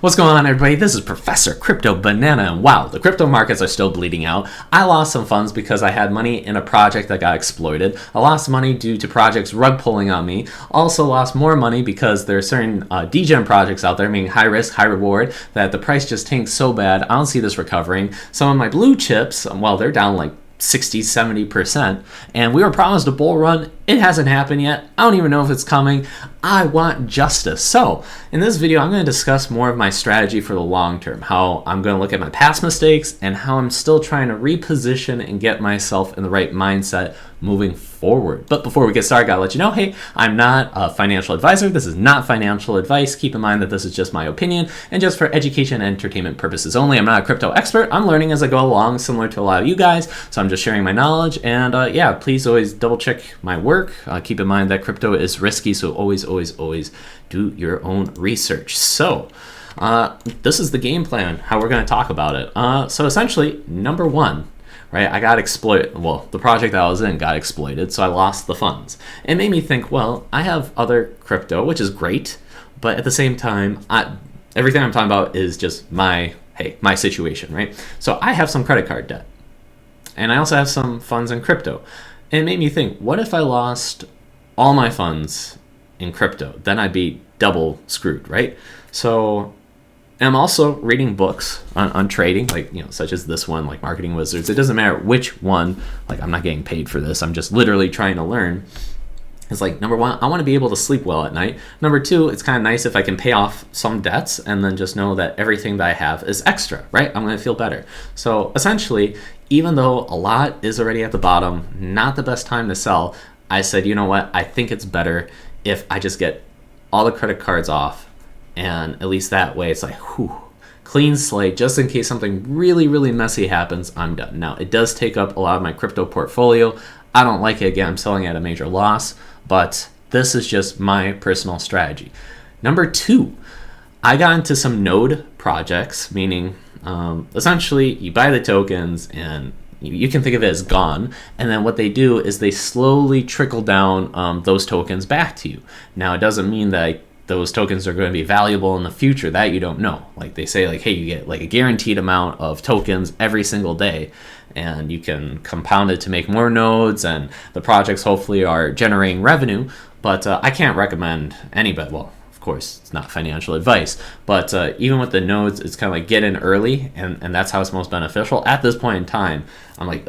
What's going on, everybody? This is Professor Crypto Banana, and wow, the crypto markets are still bleeding out. I lost some funds because I had money in a project that got exploited. I lost money due to projects rug pulling on me. Also lost more money because there are certain Degen projects out there, meaning high risk, high reward, that the price just tanks so bad, I don't see this recovering. Some of my blue chips, well, they're down like 60-70%, and we were promised a bull run. It hasn't happened yet. I don't even know if it's coming. I want justice. So in this video, I'm going to discuss more of my strategy for the long term, how I'm going to look at my past mistakes and how I'm still trying to reposition and get myself in the right mindset moving forward. But before we get started, I gotta let you know, hey, I'm not a financial advisor. This is not financial advice. Keep in mind that this is just my opinion and just for education and entertainment purposes only. I'm not a crypto expert. I'm learning as I go along, similar to a lot of you guys. So I'm just sharing my knowledge. And yeah, please always double check my work. Keep in mind that crypto is risky, so always do your own research. So this is the game plan, how we're going to talk about it. So essentially, number one, right, I got exploited. Well, the project that I was in got exploited, so I lost the funds. It made me think, well, I have other crypto, which is great, but at the same time, everything I'm talking about is just my situation, right? So I have some credit card debt, and I also have some funds in crypto. And it made me think, what if I lost all my funds in crypto? Then I'd be double screwed, right? So I'm also reading books on trading, like, such as this one, like Marketing Wizards. It doesn't matter which one, like, I'm not getting paid for this. I'm just literally trying to learn. It's like, number one, I want to be able to sleep well at night. Number two, it's kind of nice if I can pay off some debts and then just know that everything that I have is extra, right? I'm going to feel better. So essentially, even though a lot is already at the bottom, not the best time to sell, I said, you know what? I think it's better if I just get all the credit cards off. And at least that way, it's like, whew, clean slate, just in case something really, really messy happens, I'm done. Now, it does take up a lot of my crypto portfolio. I don't like it. Again, I'm selling at a major loss, but this is just my personal strategy. Number two, I got into some node projects, meaning essentially you buy the tokens and you can think of it as gone, and then what they do is they slowly trickle down those tokens back to you. Now, it doesn't mean that those tokens are going to be valuable in the future. That you don't know. Like they say, like, hey, you get like a guaranteed amount of tokens every single day, and you can compound it to make more nodes, and the projects hopefully are generating revenue. But I can't recommend anybody. Well, of course, it's not financial advice, but even with the nodes, it's kind of like get in early, and that's how it's most beneficial. At this point in time, I'm like,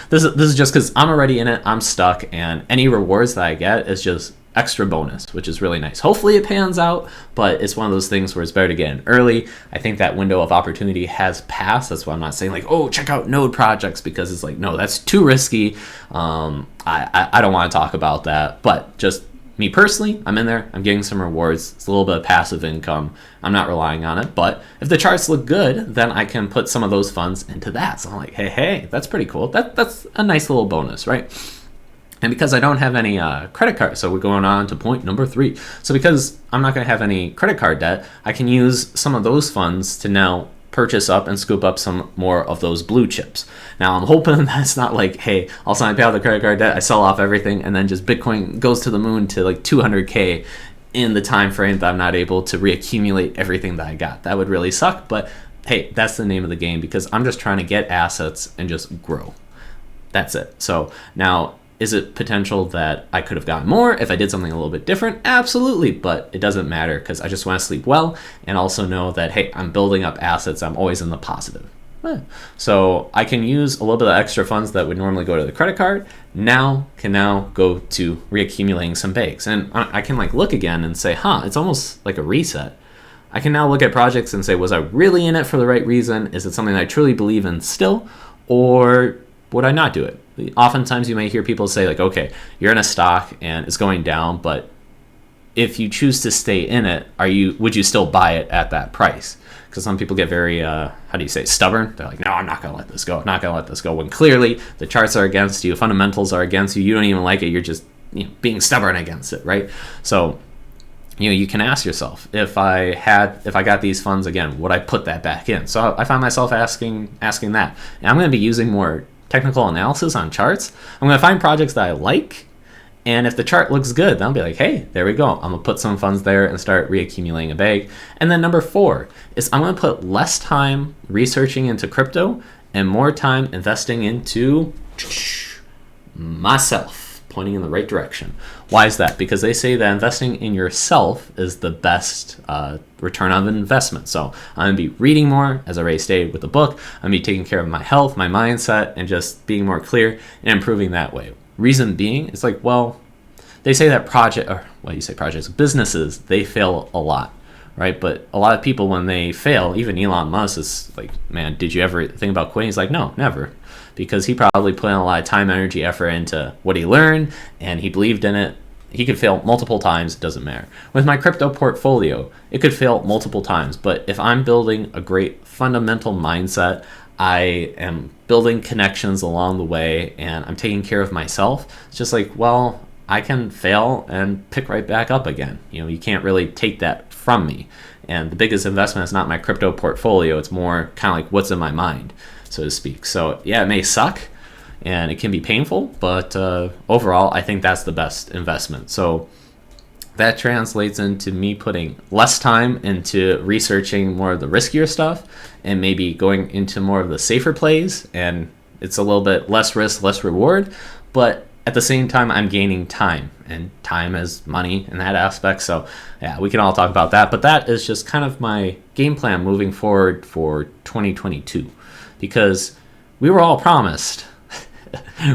this is just because I'm already in it. I'm stuck, and any rewards that I get is just extra bonus, which is really nice. Hopefully it pans out, but it's one of those things where it's better to get in early. I think that window of opportunity has passed. That's why I'm not saying like, oh, check out node projects, because it's like, no, that's too risky. I don't want to talk about that, but just me personally, I'm in there, I'm getting some rewards. It's a little bit of passive income. I'm not relying on it, but if the charts look good, then I can put some of those funds into that. So I'm like, hey, that's pretty cool. That's a nice little bonus, right? And because I don't have any credit cards, so we're going on to point number three. So because I'm not going to have any credit card debt, I can use some of those funds to now purchase up and scoop up some more of those blue chips. Now, I'm hoping that's not like, hey, all of a sudden I pay off the credit card debt, I sell off everything, and then just Bitcoin goes to the moon to like 200K in the time frame that I'm not able to reaccumulate everything that I got. That would really suck, but hey, that's the name of the game, because I'm just trying to get assets and just grow. That's it. So now, is it potential that I could have gotten more if I did something a little bit different? Absolutely, but it doesn't matter, because I just want to sleep well and also know that, hey, I'm building up assets. I'm always in the positive. So I can use a little bit of extra funds that would normally go to the credit card, can now go to reaccumulating some bags. And I can like look again and say, it's almost like a reset. I can now look at projects and say, was I really in it for the right reason? Is it something I truly believe in still? Or would I not do it? Oftentimes you may hear people say like, okay, you're in a stock and it's going down, but if you choose to stay in it, would you still buy it at that price? Because some people get very, stubborn. They're like, no, I'm not going to let this go. I'm not going to let this go. When clearly the charts are against you, fundamentals are against you. You don't even like it. You're just being stubborn against it, right? So you can ask yourself, if I got these funds again, would I put that back in? So I find myself asking that. And I'm going to be using more technical analysis on charts. I'm going to find projects that I like, And if the chart looks good, then I'll be like, hey, there we go. I'm going to put some funds there and start reaccumulating a bag. And then number 4 is I'm going to put less time researching into crypto and more time investing into myself, pointing in the right direction. Why is that? Because they say that investing in yourself is the best return on investment. So I'm going to be reading more, as I already stated with the book. I'm going to be taking care of my health, my mindset, and just being more clear and improving that way. Reason being, it's like, well, they say that businesses, they fail a lot, right? But a lot of people, when they fail, even Elon Musk is like, man, did you ever think about quitting? He's like, no, never. Because he probably put in a lot of time, energy, effort into what he learned, and he believed in it. He could fail multiple times, it doesn't matter. With my crypto portfolio, it could fail multiple times, but if I'm building a great fundamental mindset, I am building connections along the way, and I'm taking care of myself, it's just like, well, I can fail and pick right back up again. You can't really take that from me. And the biggest investment is not my crypto portfolio, it's more kind of like what's in my mind, so to speak. So yeah, it may suck and it can be painful, but overall, I think that's the best investment. So that translates into me putting less time into researching more of the riskier stuff and maybe going into more of the safer plays, and it's a little bit less risk, less reward, but at the same time, I'm gaining time, and time is money in that aspect. So yeah, we can all talk about that, but that is just kind of my game plan moving forward for 2022, because we were all promised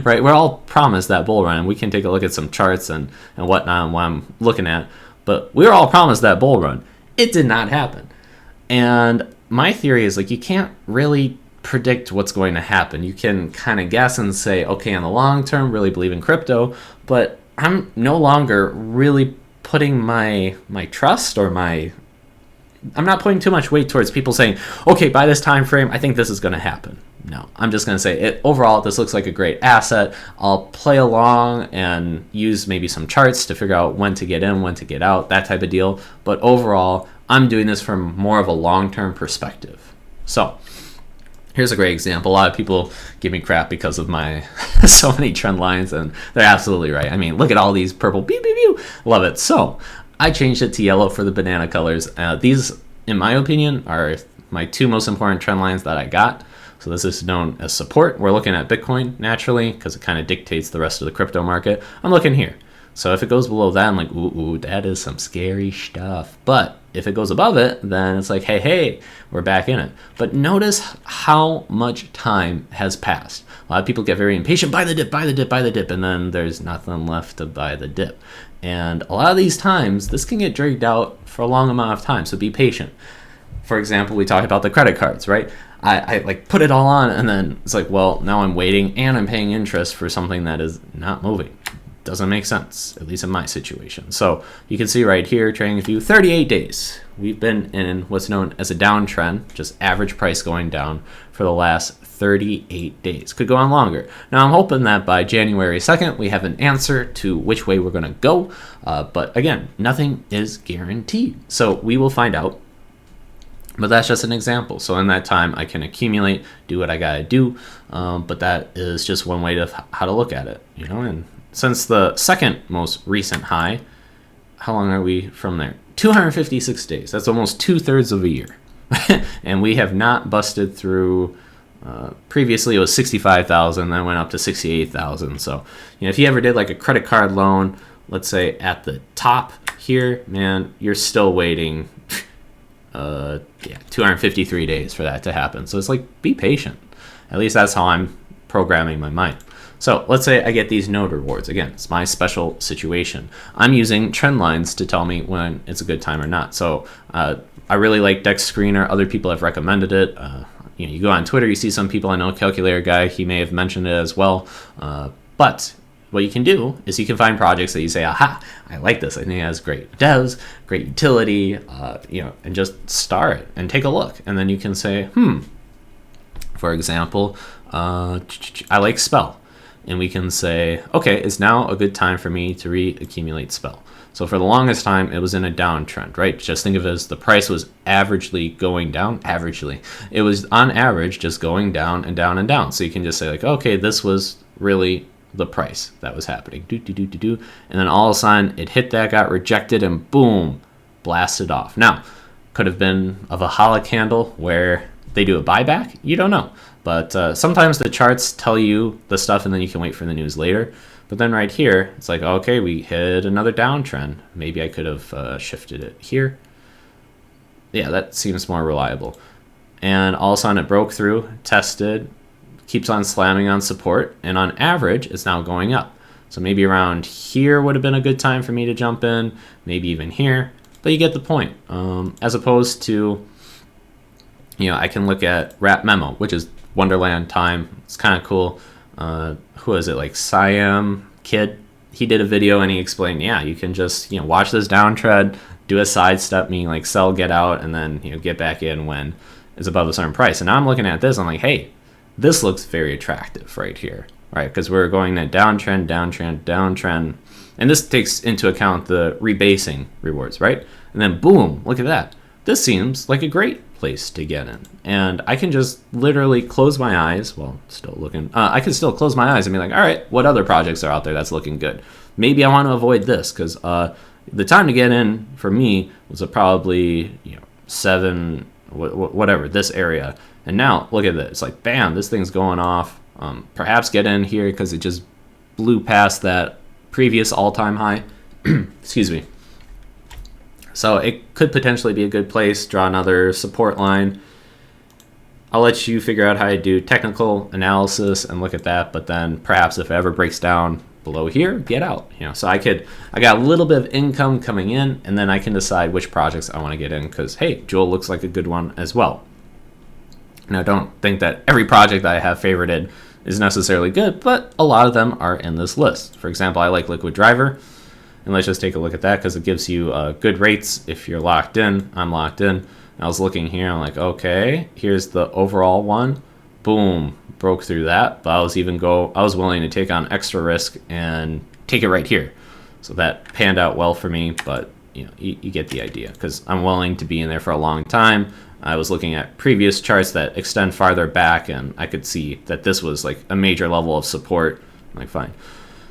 right? We're all promised that bull run, and we can take a look at some charts and whatnot and what I'm looking at. But we were all promised that bull run. It did not happen. And my theory is like you can't really predict what's going to happen. You can kind of guess and say, okay, in the long term, really believe in crypto, but I'm no longer really putting my trust or I'm not putting too much weight towards people saying, okay, by this time frame, I think this is going to happen. No, I'm just going to say overall, this looks like a great asset. I'll play along and use maybe some charts to figure out when to get in, when to get out, that type of deal. But overall, I'm doing this from more of a long-term perspective. So here's a great example. A lot of people give me crap because of my so many trend lines, and they're absolutely right. I mean, look at all these purple, beep, beep, beep. Love it. So I changed it to yellow for the banana colors. These, in my opinion, are my 2 most important trend lines that I got. So this is known as support. We're looking at Bitcoin naturally because it kind of dictates the rest of the crypto market. I'm looking here. So if it goes below that, I'm like, ooh, that is some scary stuff. But if it goes above it, then it's like, hey, we're back in it. But notice how much time has passed. A lot of people get very impatient, buy the dip, and then there's nothing left to buy the dip. And a lot of these times, this can get dragged out for a long amount of time, so be patient. For example, we talked about the credit cards, right? I like put it all on, and then it's like, well, now I'm waiting and I'm paying interest for something that is not moving. Doesn't make sense, at least in my situation. So you can see right here, trading view, 38 days. We've been in what's known as a downtrend, just average price going down for the last 38 days. Could go on longer. Now I'm hoping that by January 2nd, we have an answer to which way we're going to go. But again, nothing is guaranteed. So we will find out. But that's just an example. So in that time, I can accumulate, do what I gotta do. But that is just one way of how to look at it, And since the second most recent high, how long are we from there? 256 days. That's almost 2/3 of a year. And we have not busted through. Previously, it was 65,000, then went up to 68,000. So, if you ever did like a credit card loan, let's say at the top here, man, you're still waiting. 253 days for that to happen. So it's like, be patient. At least that's how I'm programming my mind. So let's say I get these node rewards. Again, it's my special situation. I'm using trend lines to tell me when it's a good time or not. So I really like Dex Screener. Other people have recommended it. You go on Twitter, you see some people. I know Calculator Guy, he may have mentioned it as well. But what you can do is you can find projects that you say, aha, I like this. I think it has great devs, great utility, and just start it and take a look. And then you can say, for example, I like Spell. And we can say, okay, it's now a good time for me to reaccumulate Spell. So for the longest time, it was in a downtrend, right? Just think of it as the price was averagely going down. It was on average just going down and down and down. So you can just say like, okay, this was really the price that was happening. And then all of a sudden it hit that, got rejected, and boom, blasted off. Now, could have been a Valhalla candle where they do a buyback. You don't know. But sometimes the charts tell you the stuff and then you can wait for the news later. But then right here, it's like, okay, we hit another downtrend. Maybe I could have shifted it here. Yeah, that seems more reliable. And all of a sudden it broke through, tested, keeps on slamming on support, and on average, it's now going up. So maybe around here would have been a good time for me to jump in, maybe even here, but you get the point. As opposed to, I can look at Rap Memo, which is Wonderland Time. It's kind of cool. Who is it, like Siam Kid? He did a video and he explained, yeah, you can just, watch this downtrend, do a sidestep, meaning like sell, get out, and then, get back in when it's above a certain price. And now I'm looking at this, I'm like, hey, this looks very attractive right here, right? Because we're going to downtrend, downtrend, downtrend. And this takes into account the rebasing rewards, right? And then boom, look at that. This seems like a great place to get in. And I can just literally close my eyes while still looking. I can still close my eyes and be like, all right, what other projects are out there that's looking good? Maybe I want to avoid this because the time to get in for me was probably, 7, whatever, this area. And now look at this. It's like, bam, this thing's going off. Perhaps get in here because it just blew past that previous all-time high. Excuse me. So it could potentially be a good place. Draw another support line. I'll let you figure out how to do technical analysis and look at that. But then perhaps if it ever breaks down below here, get out. So I got a little bit of income coming in, and then I can decide which projects I want to get in because, hey, Jewel looks like a good one as well. Now, don't think that every project that I have favorited is necessarily good, but a lot of them are in this list. For example, I like Liquid Driver. And let's just take a look at that because it gives you good rates if you're locked in. I'm locked in. And I was looking here. I'm like, okay, here's the overall one. Boom, broke through that. But I was willing to take on extra risk and take it right here. So that panned out well for me. But you get the idea because I'm willing to be in there for a long time. I was looking at previous charts that extend farther back, and I could see that this was like a major level of support. I'm like, fine.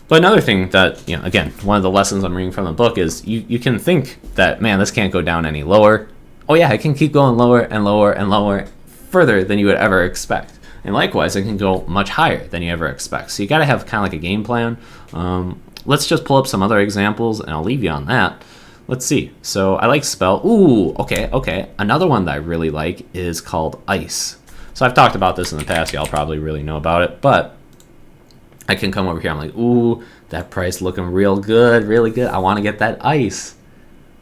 But another thing that, again, one of the lessons I'm reading from the book is you can think that, man, this can't go down any lower. Oh yeah, it can keep going lower and lower and lower, further than you would ever expect. And likewise, it can go much higher than you ever expect. So you got to have kind of like a game plan. Let's just pull up some other examples, and I'll leave you on that. Let's see. So I like Spell. Ooh, okay. Another one that I really like is called Ice. So I've talked about this in the past. Y'all probably really know about it, but I can come over here. I'm like, ooh, that price looking real good, really good. I want to get that ice.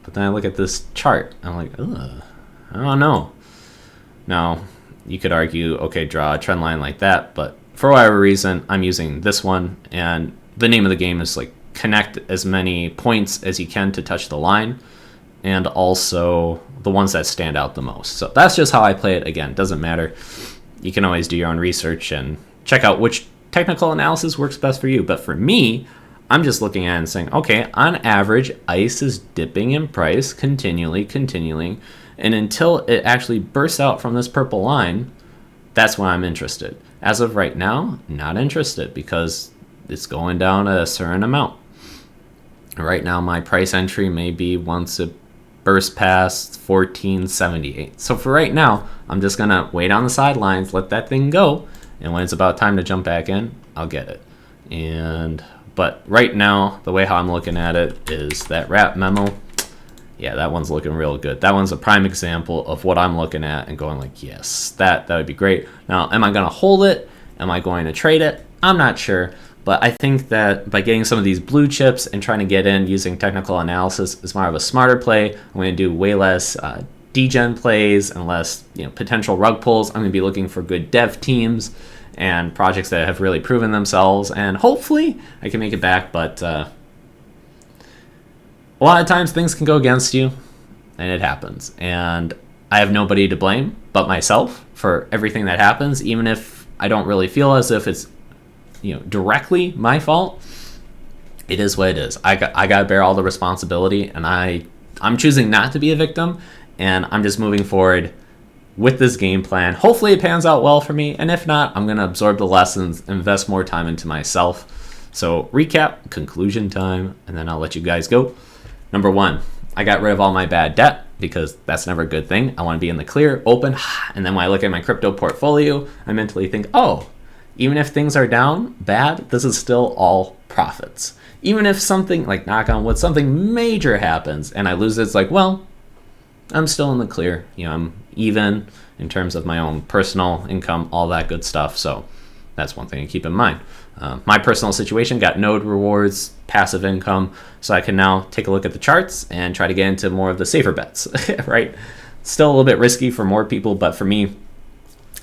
But then I look at this chart. I'm like, ugh, I don't know. Now, you could argue, okay, draw a trend line like that. But for whatever reason, I'm using this one. And the name of the game is like connect as many points as you can to touch the line. And also the ones that stand out the most. So that's just how I play it. Again, doesn't matter. You can always do your own research and check out which technical analysis works best for you. But for me, I'm just looking at it and saying, okay, on average, ice is dipping in price continually. And until it actually bursts out from this purple line, that's when I'm interested. As of right now, not interested because it's going down a certain amount. Right now, my price entry may be once it bursts past 1478. So for right now, I'm just going to wait on the sidelines, let that thing go. And when it's about time to jump back in, I'll get it. But right now, the way how I'm looking at it is that Rap Memo. Yeah, that one's looking real good. That one's a prime example of what I'm looking at and going like, yes, that would be great. Now, am I going to hold it? Am I going to trade it? I'm not sure. But I think that by getting some of these blue chips and trying to get in using technical analysis is more of a smarter play. I'm going to do way less Degen Plays and less potential rug pulls. I'm going to be looking for good dev teams and projects that have really proven themselves, and hopefully I can make it back. But a lot of times things can go against you, and it happens. And I have nobody to blame but myself for everything that happens, even if I don't really feel as if it's directly my fault. It is what it is. I got to bear all the responsibility, and I'm choosing not to be a victim, and I'm just moving forward with this game plan. Hopefully it pans out well for me, and if not, I'm going to absorb the lessons, invest more time into myself, So recap, conclusion time, and then I'll let you guys go. Number 1, I got rid of all my bad debt because that's never a good thing. I want to be in the clear, open, and then when I look at my crypto portfolio, I mentally think, oh, even if things are down bad, this is still all profits. Even if something, like knock on wood, something major happens and I lose it, it's like, well, I'm still in the clear. You know, I'm even in terms of my own personal income, all that good stuff. So that's one thing to keep in mind. My personal situation got node rewards, passive income, so I can now take a look at the charts and try to get into more of the safer bets, right? Still a little bit risky for more people, but for me,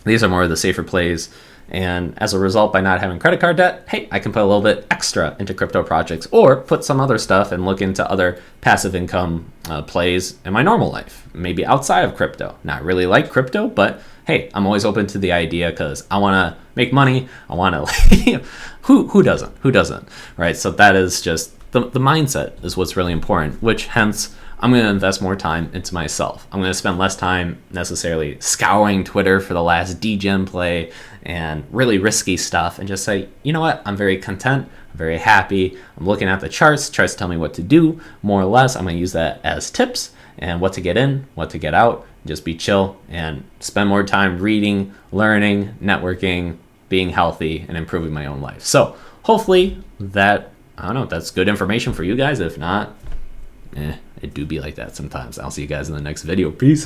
these are more of the safer plays. And as a result, by not having credit card debt, hey, I can put a little bit extra into crypto projects or put some other stuff and look into other passive income plays in my normal life, maybe outside of crypto. Not really like crypto, but hey, I'm always open to the idea because I want to make money. I want to, who doesn't? Who doesn't? Right? So that is just the mindset is what's really important, which hence I'm going to invest more time into myself. I'm going to spend less time necessarily scouring Twitter for the last Degen play and really risky stuff and just say, you know what, I'm very content, I'm very happy, I'm looking at the charts tell me what to do, more or less. I'm going to use that as tips and what to get in, what to get out, just be chill and spend more time reading, learning, networking, being healthy, and improving my own life. So hopefully that, I don't know, that's good information for you guys. If not, it do be like that sometimes. I'll see you guys in the next video. Peace.